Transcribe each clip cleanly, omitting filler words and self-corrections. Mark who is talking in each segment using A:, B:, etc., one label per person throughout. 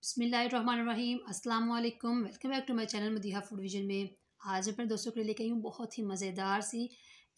A: बिस्मिल्लाहिर्रहमानिर्रहीम अस्सलाम वालेकुम। Welcome back to my channel Madiha food vision में। आज अपने दोस्तों के लिए लेके आई हूँ बहुत ही मज़ेदार सी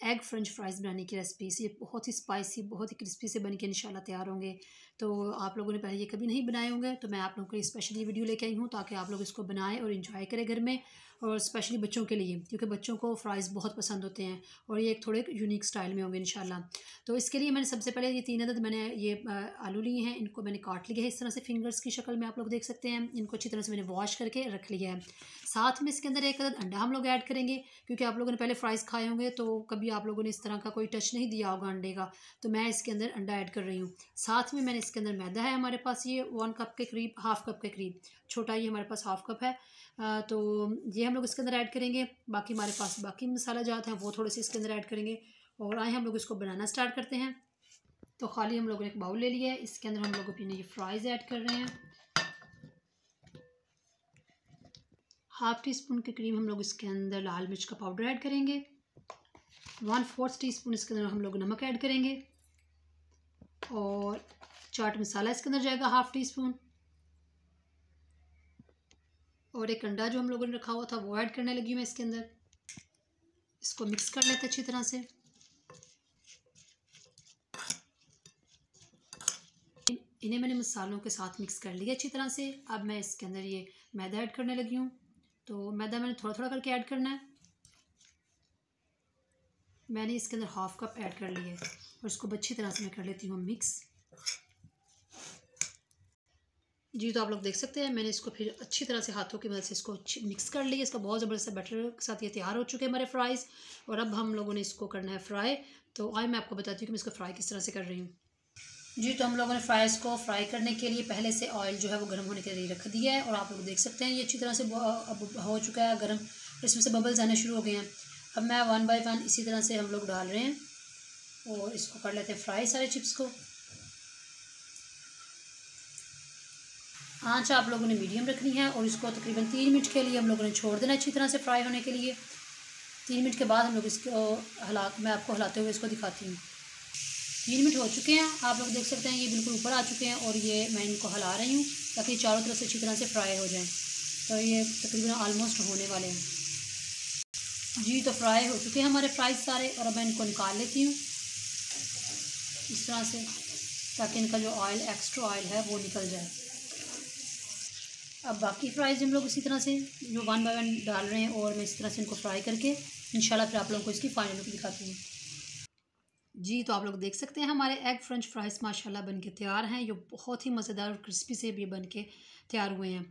A: एग फ्रेंच फ्राइज़ बनाने की रेसिपी। ये बहुत ही स्पाइसी, बहुत ही क्रिस्पी से बन के इंशाल्लाह तैयार होंगे। तो आप लोगों ने पहले ये कभी नहीं बनाए होंगे तो मैं आप लोगों के लिए स्पेशली ये वीडियो लेके आई हूँ ताकि आप लोग इसको बनाएं और इंजॉय करें घर में, और स्पेशली बच्चों के लिए, क्योंकि बच्चों को फ्राइज़ बहुत पसंद होते हैं और ये एक थोड़े यूनिक स्टाइल में होंगे इंशाल्लाह। तो इसके लिए मैंने सबसे पहले ये 3 अदद मैंने ये आलू लिए हैं, इनको मैंने काट लिया है इस तरह से फिंगर्स की शक्ल में, आप लोग देख सकते हैं। इनको अच्छी तरह से मैंने वॉश करके रख लिया है। साथ में इसके अंदर एक अदद अंडा हम लोग ऐड करेंगे, क्योंकि आप लोगों ने पहले फ्राइज़ खाए होंगे तो कभी आप लोगों ने इस तरह का कोई टच नहीं दिया होगा अंडे का, तो मैं इसके अंदर अंडा ऐड कर रही हूँ। साथ में मैंने इसके अंदर मैदा है हमारे पास, ये 1 कप के करीब, हाफ़ कप के करीब, छोटा ये हमारे पास हाफ़ कप है। तो ये हम लोग इसके अंदर ऐड करेंगे। बाकी हमारे पास बाकी मसाला जात हैं वो थोड़े से इसके अंदर ऐड करेंगे। और आए हम लोग इसको बनाना स्टार्ट करते हैं। तो खाली हम लोगों ने एक बाउल ले लिया है, इसके अंदर हम लोग अपनी ये फ्राइज़ ऐड कर रहे हैं। हाफ़ टी स्पून के करीब हम लोग इसके अंदर लाल मिर्च का पाउडर ऐड करेंगे। 1/4 टीस्पून इसके अंदर हम लोग नमक ऐड करेंगे। और चाट मसाला इसके अंदर जाएगा हाफ़ टी स्पून। और एक अंडा जो हम लोगों ने रखा हुआ था वो ऐड करने लगी हूँ मैं इसके अंदर। इसको मिक्स कर लेते अच्छी तरह से। इन्हें मैंने मसालों के साथ मिक्स कर लिया अच्छी तरह से। अब मैं इसके अंदर ये मैदा ऐड करने लगी हूँ। तो मैदा मैंने थोड़ा थोड़ा करके ऐड करना है। मैंने इसके अंदर हाफ़ कप ऐड कर लिया है और इसको अच्छी तरह से मैं कर लेती हूँ मिक्स। जी, तो आप लोग देख सकते हैं मैंने इसको फिर अच्छी तरह से हाथों की मदद से इसको मिक्स कर लिया। इसका बहुत ज़बरदस्त बैटर के साथ ये तैयार हो चुके हैं हमारे फ्राइज़। और अब हम लोगों ने इसको करना है फ्राई। तो आज मैं आपको बताती हूँ कि मैं इसको फ्राई किस तरह से कर रही हूँ। जी, तो हम लोगों ने फ्राइज़ को फ्राई करने के लिए पहले से ऑयल जो है वो गर्म होने के लिए रख दिया है। और आप लोग देख सकते हैं ये अच्छी तरह से अब हो चुका है गर्म, इसमें से बबल्स आने शुरू हो गए हैं। अब मैं 1 बाय 1 इसी तरह से हम लोग डाल रहे हैं और इसको कर लेते हैं फ्राई सारे चिप्स को। आँच आप लोगों ने मीडियम रखनी है और इसको तकरीबन 3 मिनट के लिए हम लोगों ने छोड़ देना अच्छी तरह से फ्राई होने के लिए। 3 मिनट के बाद हम लोग इसको मैं आपको हिलाते हुए इसको दिखाती हूँ। 3 मिनट हो चुके हैं, आप लोग देख सकते हैं ये बिल्कुल ऊपर आ चुके हैं। और ये मैं इनको हिला रही हूँ ताकि चारों तरफ से अच्छी तरह से फ्राई हो जाएँ। तो ये तकरीबन ऑलमोस्ट होने वाले हैं। जी, तो फ्राई हो चुके हैं हमारे फ्राइज़ सारे। और अब मैं इनको निकाल लेती हूँ इस तरह से, ताकि इनका जो ऑयल, एक्स्ट्रा ऑयल है वो निकल जाए। अब बाकी फ्राइज़ हम लोग इसी तरह से जो 1 बाय 1 डाल रहे हैं और मैं इस तरह से इनको फ्राई करके इंशाल्लाह फिर आप लोगों को इसकी फाइनल लुक दिखाती हूँ। जी, तो आप लोग देख सकते हैं हमारे एग फ्रेंच फ्राइज़ माशाल्लाह बन के तैयार हैं। ये बहुत ही मज़ेदार और क्रिस्पी से भी बन के तैयार हुए हैं।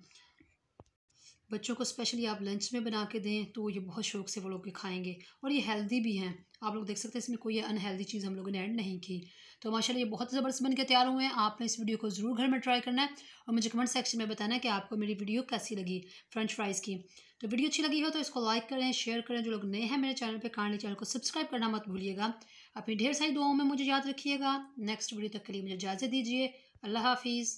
A: बच्चों को स्पेशली आप लंच में बना के दें तो ये बहुत शौक़ से वो लोग खाएँगे। और ये हेल्दी भी हैं। आप लोग देख सकते हैं इसमें कोई अनहेल्दी चीज़ हम लोगों ने ऐड नहीं की। तो माशाल्लाह ये बहुत ज़बरदस्त बन के तैयार हुए हैं। आपने इस वीडियो को ज़रूर घर में ट्राई करना है और मुझे कमेंट सेक्शन में बताना है कि आपको मेरी वीडियो कैसी लगी फ्रेंच फ्राइज़ की। तो वीडियो अच्छी लगी हो तो इसको लाइक करें, शेयर करें। जो लोग नए हैं मेरे चैनल पे, काइंडली चैनल को सब्सक्राइब करना मत भूलिएगा। अपनी ढेर सारी दुआओं में मुझे याद रखिएगा। नेक्स्ट वीडियो तक के लिए मुझे इजाज़त दीजिए। अल्लाह हाफ़िज़।